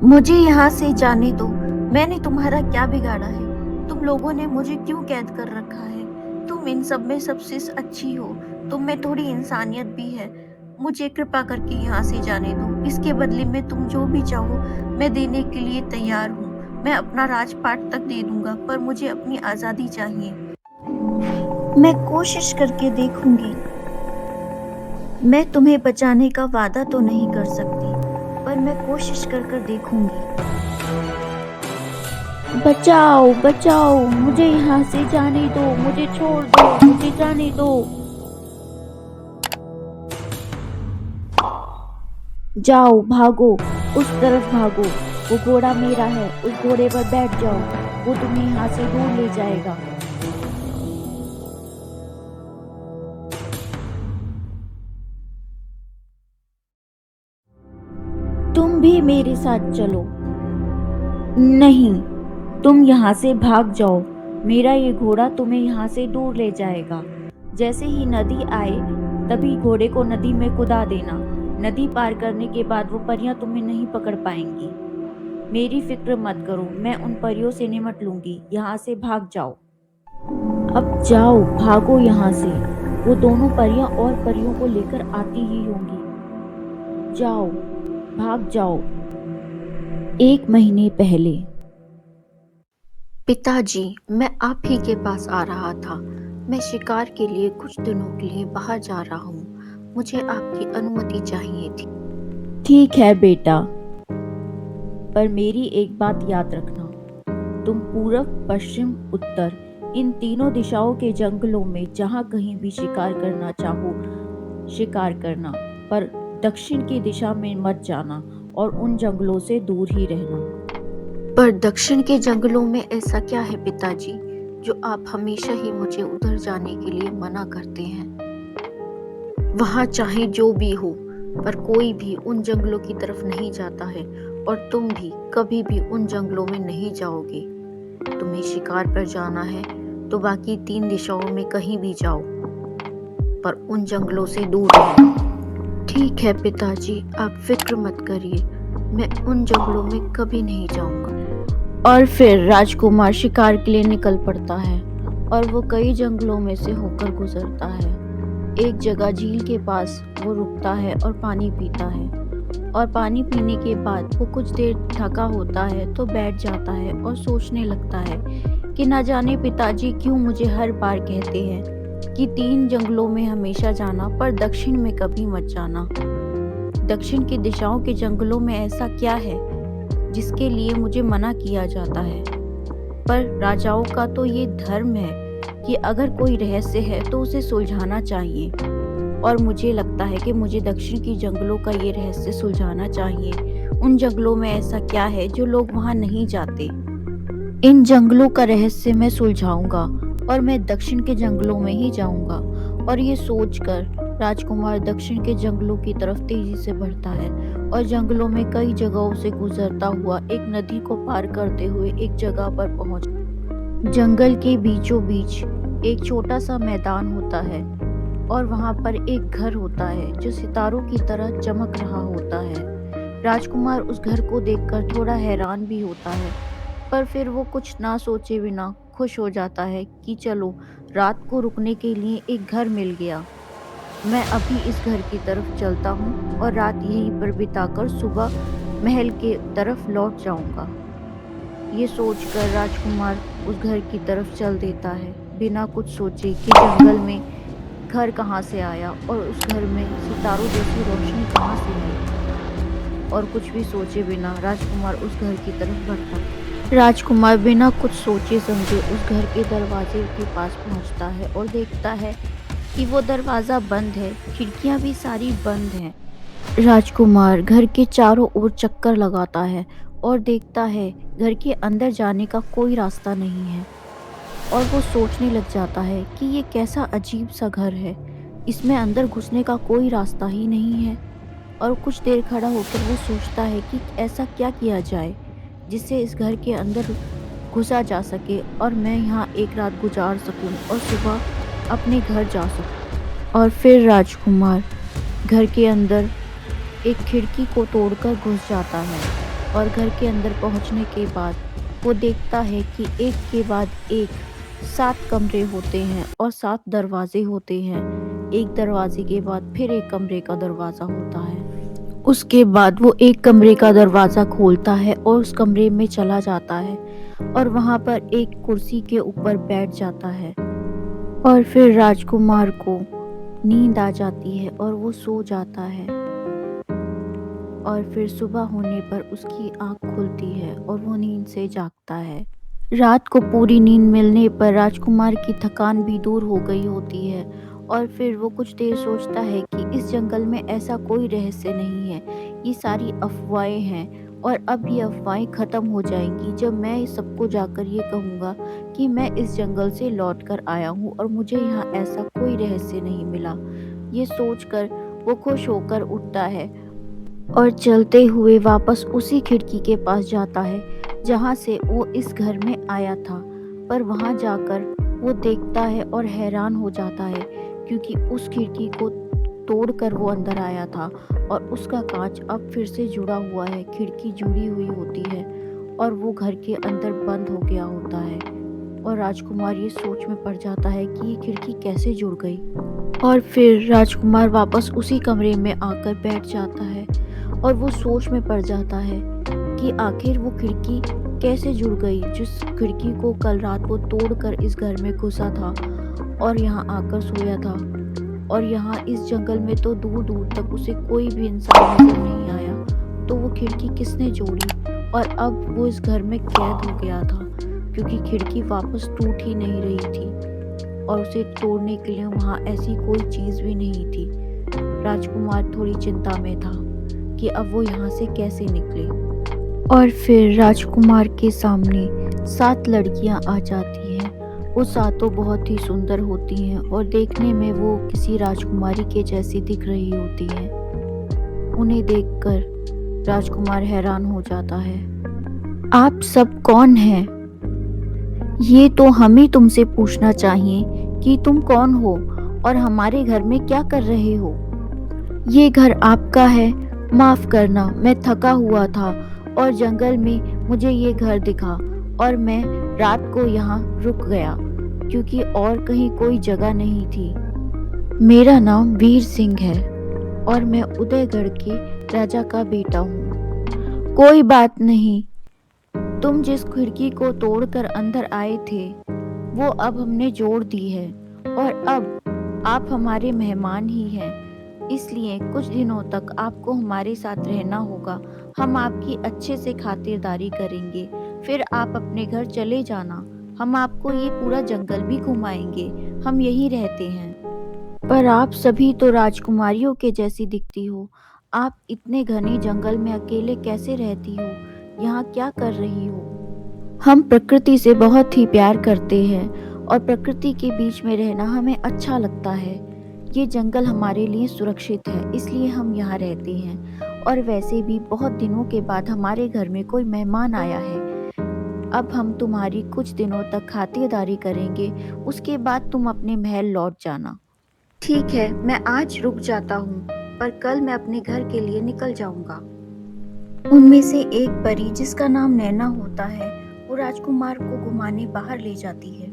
मुझे यहाँ से जाने दो। मैंने तुम्हारा क्या बिगाड़ा है? तुम लोगों ने मुझे क्यों कैद कर रखा है? तुम इन सब में सबसे अच्छी हो। तुम में थोड़ी इंसानियत भी है। मुझे कृपा करके यहाँ से जाने दो। इसके बदले में तुम जो भी चाहो मैं देने के लिए तैयार हूँ। मैं अपना राजपाट तक दे दूंगा, पर मुझे अपनी आज़ादी चाहिए। मैं कोशिश करके देखूंगी। मैं तुम्हें बचाने का वादा तो नहीं कर सकती, पर मैं कोशिश कर देखूंगी। बचाओ बचाओ, मुझे यहाँ से जाने दो, मुझे छोड़ दो, मुझे जाने दो। जाओ भागो, उस तरफ भागो। वो घोड़ा मेरा है, उस घोड़े पर बैठ जाओ। वो तुम्हें यहाँ से दूर ले जाएगा। तुम भी मेरे साथ चलो। नहीं, तुम यहाँ से भाग जाओ। मेरा ये घोड़ा तुम्हें यहाँ से दूर ले जाएगा। जैसे ही नदी आए तभी घोड़े को नदी में कूदा देना। नदी पार करने के बाद वो परियां तुम्हें नहीं पकड़ पाएंगी। मेरी फिक्र मत करो, मैं उन परियों से निपट लूंगी। यहाँ से भाग जाओ। अब जाओ, भागो यहाँ से। वो दोनों परियां और परियों को लेकर आती ही होंगी। जाओ, भाग जाओ। 1 महीने पहले। पिताजी, मैं आप ही के पास आ रहा था। मैं शिकार के लिए कुछ दिनों के लिए बाहर जा रहा हूँ। मुझे आपकी अनुमति चाहिए थी। ठीक है बेटा, पर मेरी एक बात याद रखना। तुम पूरब, पश्चिम, उत्तर इन तीनों दिशाओं के जंगलों में जहां कहीं भी शिकार करना चाहो शिकार करना, पर दक्षिण की दिशा में मत जाना और उन जंगलों से दूर ही रहना। पर दक्षिण के जंगलों में ऐसा क्या है पिताजी, जो आप हमेशा ही मुझे उधर जाने के लिए मना करते हैं? वहां चाहे जो भी हो, पर कोई भी उन जंगलों की तरफ नहीं जाता है, और तुम भी कभी भी उन जंगलों में नहीं जाओगे। तुम्हें शिकार पर जाना है तो बाकी 3 दिशाओं में कहीं भी जाओ, पर उन जंगलों से दूर रहना। ठीक है पिताजी, आप फिक्र मत करिए। मैं उन जंगलों में कभी नहीं जाऊंगा। और फिर राजकुमार शिकार के लिए निकल पड़ता है और वो कई जंगलों में से होकर गुजरता है। एक जगह झील के पास वो रुकता है और पानी पीता है, और पानी पीने के बाद वो कुछ देर थका होता है तो बैठ जाता है और सोचने लगता है कि ना जाने पिताजी क्यों मुझे हर बार कहते हैं कि 3 जंगलों में हमेशा जाना, पर दक्षिण में कभी मत जाना। दक्षिण की दिशाओं के जंगलों में ऐसा क्या है जिसके लिए मुझे मना किया जाता है? पर राजाओं का तो ये धर्म है कि अगर कोई रहस्य है तो उसे सुलझाना चाहिए, और मुझे लगता है कि मुझे दक्षिण की जंगलों का ये रहस्य सुलझाना चाहिए। उन जंगलों में ऐसा क्या है जो लोग वहां नहीं जाते? इन जंगलों का रहस्य मैं सुलझाऊंगा और मैं दक्षिण के जंगलों में ही जाऊंगा। और ये सोचकर राजकुमार दक्षिण के जंगलों की तरफ तेजी से बढ़ता है और जंगलों में कई जगहों से गुजरता हुआ एक नदी को पार करते हुए एक जगह पर पहुंच। जंगल के बीचों बीच एक छोटा सा मैदान होता है और वहां पर एक घर होता है जो सितारों की तरह चमक रहा होता है। राजकुमार उस घर को देखकर थोड़ा हैरान भी होता है, पर फिर वो कुछ ना सोचे बिना खुश हो जाता है कि चलो, रात को रुकने के लिए एक घर मिल गया। मैं अभी इस घर की तरफ चलता हूँ और रात यहीं पर बिताकर सुबह महल के तरफ लौट जाऊंगा। ये सोचकर राजकुमार उस घर की तरफ चल देता है, बिना कुछ सोचे कि जंगल में घर कहाँ से आया और उस घर में सितारों जैसी रोशनी कहाँ से आई। और कुछ भी सोचे बिना राजकुमार उस घर की तरफ बढ़ता है। राजकुमार बिना कुछ सोचे समझे उस घर के दरवाजे के पास पहुंचता है और देखता है कि वो दरवाज़ा बंद है, खिड़कियां भी सारी बंद हैं। राजकुमार घर के चारों ओर चक्कर लगाता है और देखता है घर के अंदर जाने का कोई रास्ता नहीं है, और वो सोचने लग जाता है कि ये कैसा अजीब सा घर है, इसमें अंदर घुसने का कोई रास्ता ही नहीं है। और कुछ देर खड़ा होकर वो सोचता है कि ऐसा क्या किया जाए जिससे इस घर के अंदर घुसा जा सके और मैं यहाँ एक रात गुजार सकूँ और सुबह अपने घर जा सकूँ। और फिर राजकुमार घर के अंदर एक खिड़की को तोड़कर घुस जाता है और घर के अंदर पहुंचने के बाद वो देखता है कि एक के बाद एक 7 कमरे होते हैं और 7 दरवाजे होते हैं। एक दरवाजे के बाद फिर एक कमरे का दरवाज़ा होता है। उसके बाद वो एक कमरे का दरवाज़ा खोलता है और उस कमरे में चला जाता है और वहाँ पर एक कुर्सी के ऊपर बैठ जाता है और फिर राजकुमार को नींद आ जाती है और वो सो जाता है। और फिर सुबह होने पर उसकी आँख खुलती है और वो नींद से जागता है। रात को पूरी नींद मिलने पर राजकुमार की थकान भी दूर हो गई होती है और फिर वो कुछ देर सोचता है कि इस जंगल में ऐसा कोई रहस्य नहीं है, ये सारी अफवाहें हैं और अब ये अफवाहें ख़त्म हो जाएंगी जब मैं इस सबको जाकर ये कहूँगा कि मैं इस जंगल से लौट कर आया हूँ और मुझे यहाँ ऐसा कोई रहस्य नहीं मिला। ये सोचकर वो खुश होकर उठता है और चलते हुए वापस उसी खिड़की के पास जाता है जहाँ से वो इस घर में आया था। पर वहाँ जाकर वो देखता है और हैरान हो जाता है क्योंकि उस खिड़की को तोड़कर वो अंदर आया था और उसका कांच अब फिर से जुड़ा हुआ है, खिड़की जुड़ी हुई होती है और वो घर के अंदर बंद हो गया होता है। और राजकुमार ये सोच में पड़ जाता है कि ये खिड़की कैसे जुड़ गई। और फिर राजकुमार वापस उसी कमरे में आकर बैठ जाता है और वो सोच में पड़ जाता है कि आखिर वो खिड़की कैसे जुड़ गई, जिस खिड़की को कल रात वो तोड़कर इस घर में घुसा था और यहाँ आकर सोया था। और यहाँ इस जंगल में तो दूर दूर तक उसे कोई भी इंसान नजर नहीं आया, तो वो खिड़की किसने जोड़ी। और अब वो इस घर में कैद हो गया था क्योंकि खिड़की वापस टूट ही नहीं रही थी और उसे तोड़ने के लिए वहाँ ऐसी कोई चीज़ भी नहीं थी। राजकुमार थोड़ी चिंता में था कि अब वो यहाँ से कैसे निकले। और फिर राजकुमार के सामने 7 लड़कियाँ आ जाती हैं। वो सातों बहुत ही सुंदर होती हैं और देखने में वो किसी राजकुमारी के जैसी दिख रही होती हैं। उन्हें देखकर राजकुमार हैरान हो जाता है। आप सब कौन हैं? ये तो हमें तुमसे पूछना चाहिए कि तुम कौन हो और हमारे घर में क्या कर रहे हो। ये घर आपका है? माफ़ करना, मैं थका हुआ था और जंगल में मुझे ये घर दिखा और मैं रात को यहाँ रुक गया क्योंकि और कहीं कोई जगह नहीं थी। मेरा नाम वीर सिंह है और मैं उदयगढ़ के राजा का बेटा हूँ। कोई बात नहीं, तुम जिस खिड़की को तोड़कर अंदर आए थे वो अब हमने जोड़ दी है और अब आप हमारे मेहमान ही हैं, इसलिए कुछ दिनों तक आपको हमारे साथ रहना होगा। हम आपकी अच्छे से खातिरदारी करेंगे, फिर आप अपने घर चले जाना। हम आपको ये पूरा जंगल भी घुमाएंगे, हम यहीं रहते हैं। पर आप सभी तो राजकुमारियों के जैसी दिखती हो, आप इतने घने जंगल में अकेले कैसे रहती हो? यहाँ क्या कर रही हो? हम प्रकृति से बहुत ही प्यार करते हैं और प्रकृति के बीच में रहना हमें अच्छा लगता है। ये जंगल हमारे लिए सुरक्षित है, इसलिए हम यहाँ रहते हैं। और वैसे भी बहुत दिनों के बाद हमारे घर में कोई मेहमान आया है। अब हम तुम्हारी कुछ दिनों तक खातिरदारी करेंगे, उसके बाद तुम अपने महल लौट जाना। ठीक है, मैं आज रुक जाता हूँ, पर कल मैं अपने घर के लिए निकल जाऊंगा। उनमें से एक परी जिसका नाम नैना होता है, वो राजकुमार को घुमाने बाहर ले जाती है।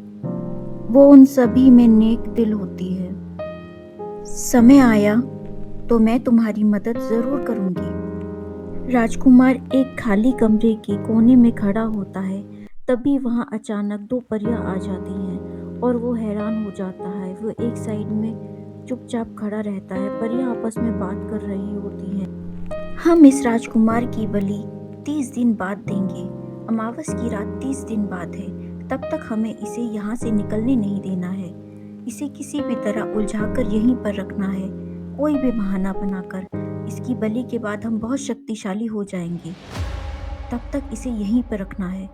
वो उन सभी में नेक दिल होती है। समय आया तो मैं तुम्हारी मदद जरूर करूंगी। राजकुमार एक खाली कमरे के कोने में खड़ा होता है, तभी वहां अचानक 2 परियां आ जाती हैं और वो हैरान हो जाता है। वो एक साइड में चुपचाप खड़ा रहता है। परियां आपस में बात कर रही होती हैं। हम इस राजकुमार की बलि 30 दिन बाद देंगे। अमावस की रात 30 दिन बाद है, तब तक हमें इसे यहाँ से निकलने नहीं देना है। इसे किसी भी तरह उलझाकर यहीं पर रखना है, कोई भी बहाना बनाकर। इसकी बलि के बाद हम बहुत शक्तिशाली हो जाएंगे, तब तक इसे यहीं पर रखना है।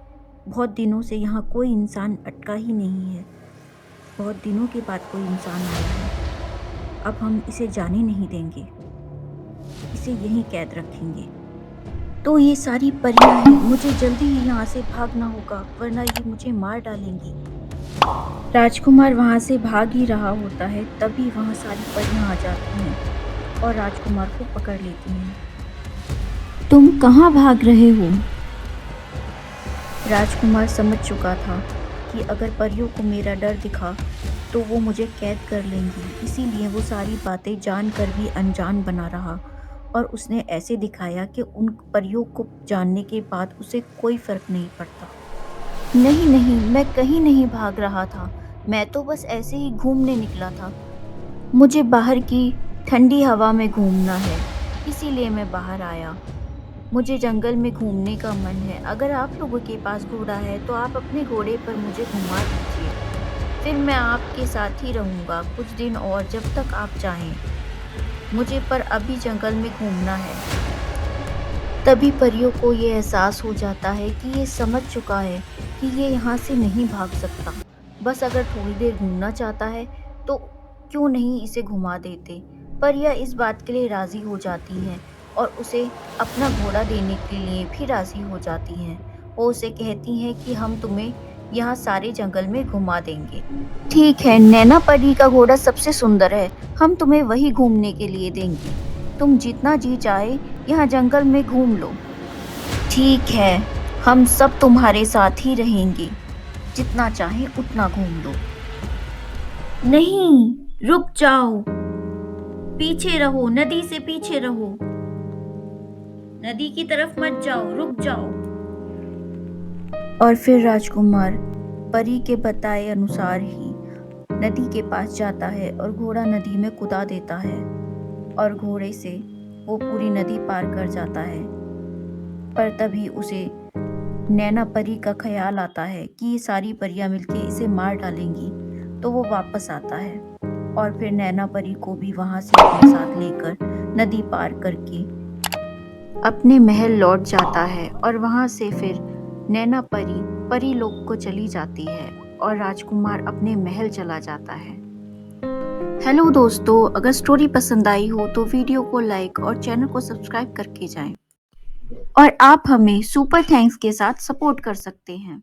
बहुत दिनों से यहाँ कोई इंसान अटका ही नहीं है, बहुत दिनों के बाद कोई इंसान आया है। अब हम इसे जाने नहीं देंगे, इसे यहीं कैद रखेंगे। तो ये सारी परियां हैं, मुझे जल्दी ही यहाँ से भागना होगा वरना ये मुझे मार डालेंगी। राजकुमार वहाँ से भाग ही रहा होता है, तभी वहाँ सारी परियां आ जाती हैं और राजकुमार को पकड़ लेती हैं। तुम कहाँ भाग रहे हो? राजकुमार समझ चुका था कि अगर परियों को मेरा डर दिखा तो वो मुझे कैद कर लेंगी, इसीलिए वो सारी बातें जानकर भी अनजान बना रहा और उसने ऐसे दिखाया कि उन परियों को जानने के बाद उसे कोई फर्क नहीं पड़ता। नहीं नहीं, मैं कहीं नहीं भाग रहा था। मैं तो बस ऐसे ही घूमने निकला था। मुझे बाहर की ठंडी हवा में घूमना है, इसीलिए मैं बाहर आया। मुझे जंगल में घूमने का मन है। अगर आप लोगों के पास घोड़ा है तो आप अपने घोड़े पर मुझे घुमा दीजिए। फिर मैं आपके साथ ही रहूँगा कुछ दिन और, जब तक आप चाहें। मुझे पर अभी जंगल में घूमना है। तभी परियों को ये एहसास हो जाता है कि ये समझ चुका है कि ये यहाँ से नहीं भाग सकता। बस अगर थोड़ी देर घूमना चाहता है तो क्यों नहीं इसे घुमा देते। परियां इस बात के लिए राजी हो जाती हैं और उसे अपना घोड़ा देने के लिए भी राजी हो जाती हैं। वो उसे कहती हैं कि हम तुम्हें यहाँ सारे जंगल में घुमा देंगे। ठीक है, नैना परी का घोड़ा सबसे सुंदर है, हम तुम्हें वही घूमने के लिए देंगे। तुम जितना जी चाहे यहाँ जंगल में घूम लो। ठीक है, हम सब तुम्हारे साथ ही रहेंगे, जितना चाहे उतना घूम लो। नहीं, रुक जाओ, पीछे रहो, नदी से पीछे रहो। नदी की तरफ मत जाओ, रुक जाओ। और फिर राजकुमार परी के बताए अनुसार ही नदी के पास जाता है और घोड़ा नदी में कूदा देता है और घोड़े से वो पूरी नदी पार कर जाता है। पर तभी उसे नैना परी का ख्याल आता है कि ये सारी परियां मिलके इसे मार डालेंगी, तो वो वापस आता है और फिर नैना परी को भी वहां से अपने साथ लेकर नदी पार करके अपने महल लौट जाता है और वहां से फिर नैना परी परी लोक को चली जाती है और राजकुमार अपने महल चला जाता है। हेलो दोस्तों, अगर स्टोरी पसंद आई हो तो वीडियो को लाइक और चैनल को सब्सक्राइब करके जाएं और आप हमें सुपर थैंक्स के साथ सपोर्ट कर सकते हैं।